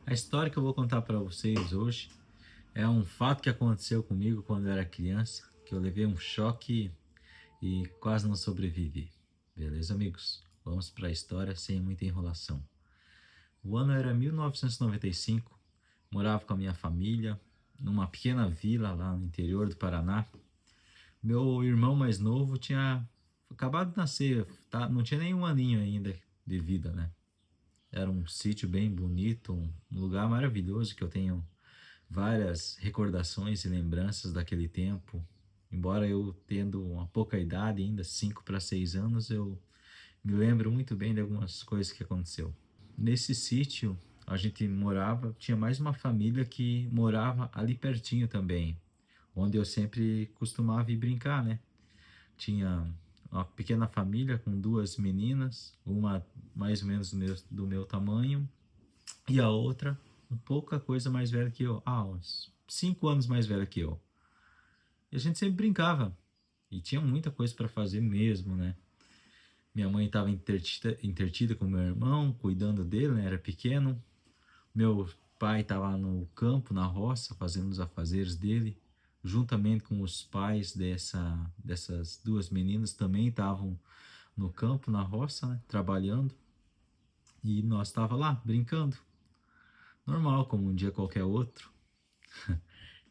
A história que eu vou contar para vocês hoje é um fato que aconteceu comigo quando eu era criança, que eu levei um choque e quase não sobrevivi. Beleza, amigos? Vamos para a história sem muita enrolação. O ano era 1995, morava com a minha família numa pequena vila lá no interior do Paraná. Meu irmão mais novo tinha acabado de nascer, tá? Não tinha nem um aninho ainda de vida, né? Era um sítio bem bonito, um lugar maravilhoso que eu tenho várias recordações e lembranças daquele tempo. Embora eu tendo uma pouca idade, ainda 5 para 6 anos, eu me lembro muito bem de algumas coisas que aconteceu. Nesse sítio, a gente morava, tinha mais uma família que morava ali pertinho também, onde eu sempre costumava ir brincar, né? Tinha uma pequena família com duas meninas, uma mais ou menos do meu tamanho, e a outra um pouca coisa mais velha que eu, uns 5 anos mais velha que eu. E a gente sempre brincava, e tinha muita coisa para fazer mesmo, né? Minha mãe estava intertida com meu irmão, cuidando dele, né? Era pequeno. Meu pai estava no campo, na roça, fazendo os afazeres dele, juntamente com os pais dessas duas meninas também estavam no campo, na roça, né? Trabalhando. E nós estava lá, brincando. Normal, como um dia qualquer outro.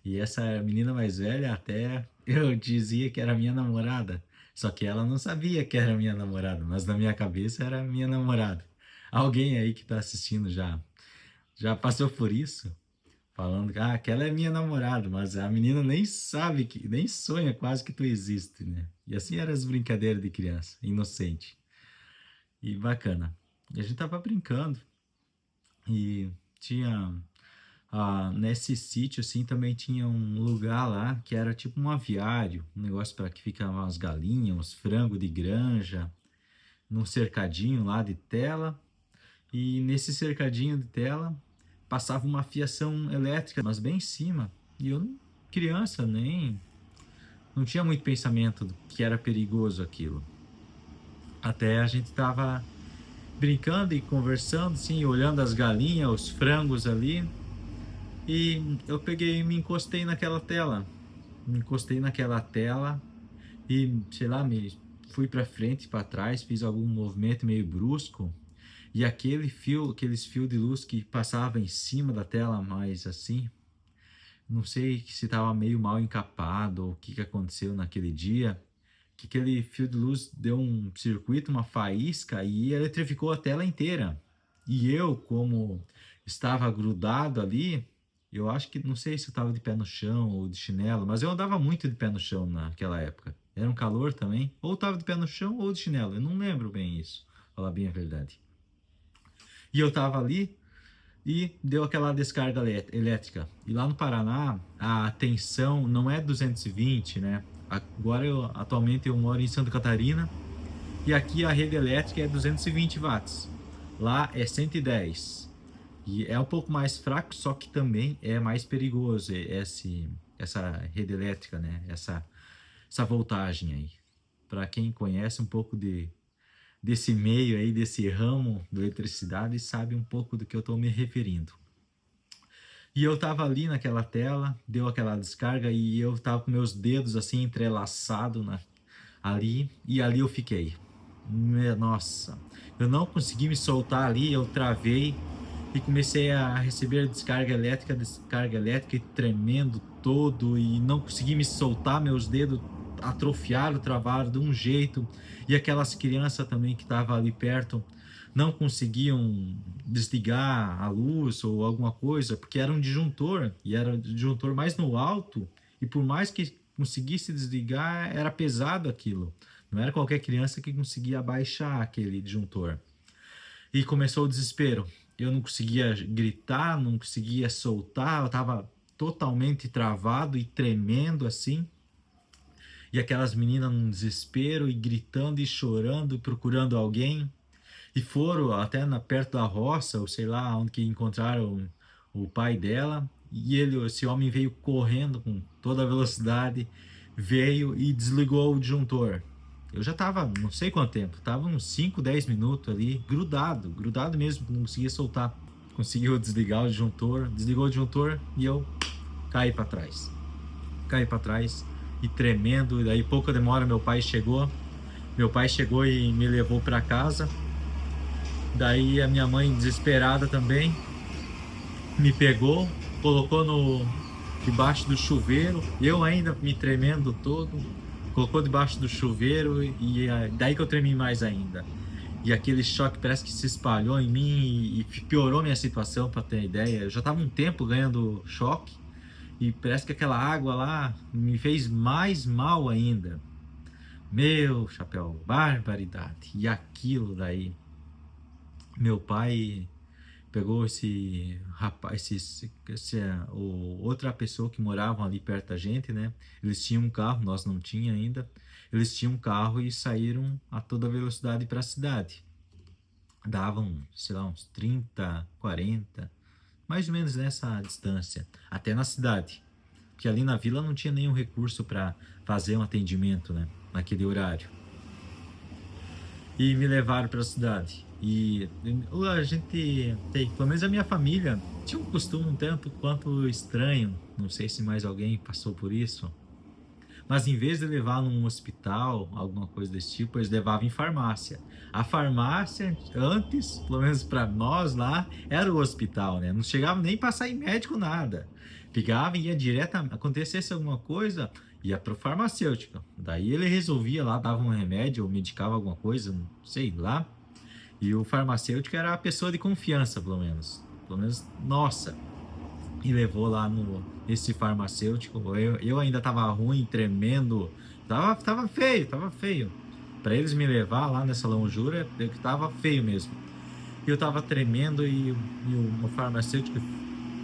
E essa menina mais velha até eu dizia que era minha namorada. Só que ela não sabia que era minha namorada, mas na minha cabeça era minha namorada. Alguém aí que está assistindo já passou por isso? Falando que aquela é minha namorada, mas a menina nem sabe, nem sonha quase que tu existe, né? E assim eram as brincadeiras de criança, inocente e bacana. E a gente tava brincando e tinha nesse sítio assim também tinha um lugar lá que era tipo um aviário, um negócio para que ficavam as galinhas, os frangos de granja, num cercadinho lá de tela. E nesse cercadinho de tela passava uma fiação elétrica, mas bem em cima. E eu, criança, nem não tinha muito pensamento do que era perigoso aquilo. Até a gente tava brincando e conversando, assim, olhando as galinhas, os frangos ali. E eu peguei e me encostei naquela tela. Me encostei naquela tela e, sei lá, me fui para frente, para trás, fiz algum movimento meio brusco. E aqueles fios de luz que passavam em cima da tela, mais assim, não sei se estava meio mal encapado ou o que aconteceu naquele dia, que aquele fio de luz deu um circuito, uma faísca e eletrificou a tela inteira. E eu, como estava grudado ali, eu acho que, não sei se eu estava de pé no chão ou de chinelo, mas eu andava muito de pé no chão naquela época. Era um calor também, ou estava de pé no chão ou de chinelo, eu não lembro bem isso, falar bem a verdade. E eu estava ali e deu aquela descarga elétrica. E lá no Paraná, a tensão não é 220, né? Agora atualmente eu moro em Santa Catarina e aqui a rede elétrica é 220 watts. Lá é 110. E é um pouco mais fraco, só que também é mais perigoso essa rede elétrica, né? Essa voltagem aí. Para quem conhece um pouco desse meio aí, desse ramo da eletricidade, sabe um pouco do que eu estou me referindo. E eu tava ali naquela tela, deu aquela descarga e eu tava com meus dedos assim entrelaçados ali, e ali eu fiquei. Nossa, eu não consegui me soltar ali, eu travei e comecei a receber descarga elétrica e tremendo todo e não consegui me soltar, meus dedos atrofiaram, travaram de um jeito. E aquelas crianças também que estavam ali perto não conseguiam desligar a luz ou alguma coisa, porque era um disjuntor, e era um disjuntor mais no alto, e por mais que conseguisse desligar, era pesado aquilo. Não era qualquer criança que conseguia abaixar aquele disjuntor. E começou o desespero. Eu não conseguia gritar, não conseguia soltar, eu estava totalmente travado e tremendo assim. E aquelas meninas num desespero e gritando e chorando, procurando alguém. E foram até perto da roça, ou sei lá, onde que encontraram o pai dela. E esse homem veio correndo com toda a velocidade, veio e desligou o disjuntor. Eu já estava, não sei quanto tempo, estava uns 5, 10 minutos ali, grudado mesmo, não conseguia soltar. conseguiu desligar o disjuntor, desligou o disjuntor e eu caí para trás. Caí para trás e tremendo, e daí pouca demora meu pai chegou e me levou para casa. Daí a minha mãe, desesperada também, me pegou, colocou debaixo do chuveiro, eu ainda me tremendo todo, colocou debaixo do chuveiro e daí que eu tremi mais ainda. E aquele choque parece que se espalhou em mim e piorou minha situação, para ter ideia. Eu já estava um tempo ganhando choque e parece que aquela água lá me fez mais mal ainda. Meu chapéu, barbaridade. E aquilo daí, meu pai pegou esse rapaz, outra pessoa que moravam ali perto da gente, né? Eles tinham um carro, nós não tinha ainda. Eles tinham um carro e saíram a toda velocidade para a cidade. Davam, sei lá, uns 30, 40, mais ou menos nessa distância, até na cidade. Porque ali na vila não tinha nenhum recurso para fazer um atendimento, né? Naquele horário. E me levaram para a cidade. E a gente tem, pelo menos a minha família, tinha um costume um tanto quanto estranho. Não sei se mais alguém passou por isso. Mas em vez de levar num hospital, alguma coisa desse tipo, eles levavam em farmácia. A farmácia, antes, pelo menos para nós lá, era o hospital, né? Não chegava nem passar em médico, nada. Pegava e ia direto, acontecesse alguma coisa, ia para o farmacêutico. Daí ele resolvia lá, dava um remédio ou medicava alguma coisa, não sei lá. E o farmacêutico era a pessoa de confiança, pelo menos. Pelo menos, nossa. E levou lá esse farmacêutico. Eu ainda tava ruim, tremendo. Tava feio. Para eles me levar lá nessa longura, eu que tava feio mesmo. Eu tava tremendo e o farmacêutico,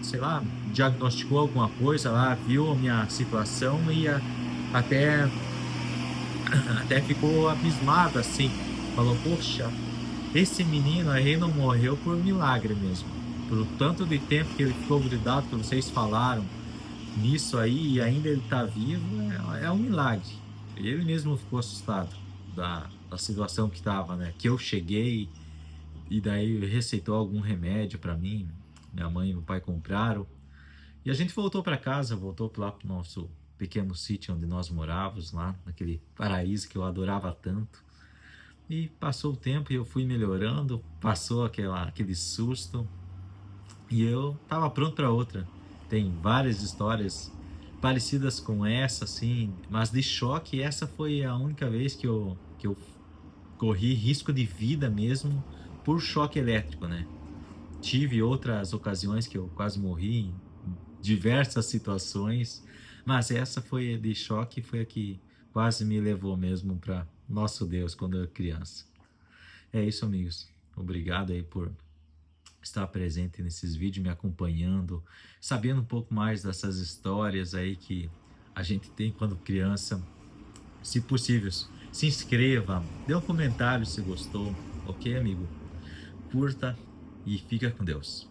sei lá, diagnosticou alguma coisa lá, viu a minha situação e até, até ficou abismado assim. Falou, poxa, esse menino aí não morreu por milagre mesmo. Por tanto de tempo que ele ficou grudado, que vocês falaram nisso aí, e ainda ele tá vivo, é um milagre. Ele mesmo ficou assustado da situação que tava, né? Que eu cheguei e daí receitou algum remédio para mim, minha mãe e meu pai compraram. E a gente voltou para casa, voltou lá pro nosso pequeno sítio onde nós morávamos, lá naquele paraíso que eu adorava tanto. E passou o tempo e eu fui melhorando, passou aquele susto e eu tava pronto para outra. Tem várias histórias parecidas com essa, assim, mas de choque, essa foi a única vez que eu corri risco de vida mesmo por choque elétrico, né? Tive outras ocasiões que eu quase morri em diversas situações, mas essa foi de choque, foi a que quase me levou mesmo para nosso Deus quando eu era criança. É isso, amigos. Obrigado aí por estar presente nesses vídeos, me acompanhando, sabendo um pouco mais dessas histórias aí que a gente tem quando criança. Se possível, se inscreva, dê um comentário se gostou, ok, amigo? Curta e fica com Deus.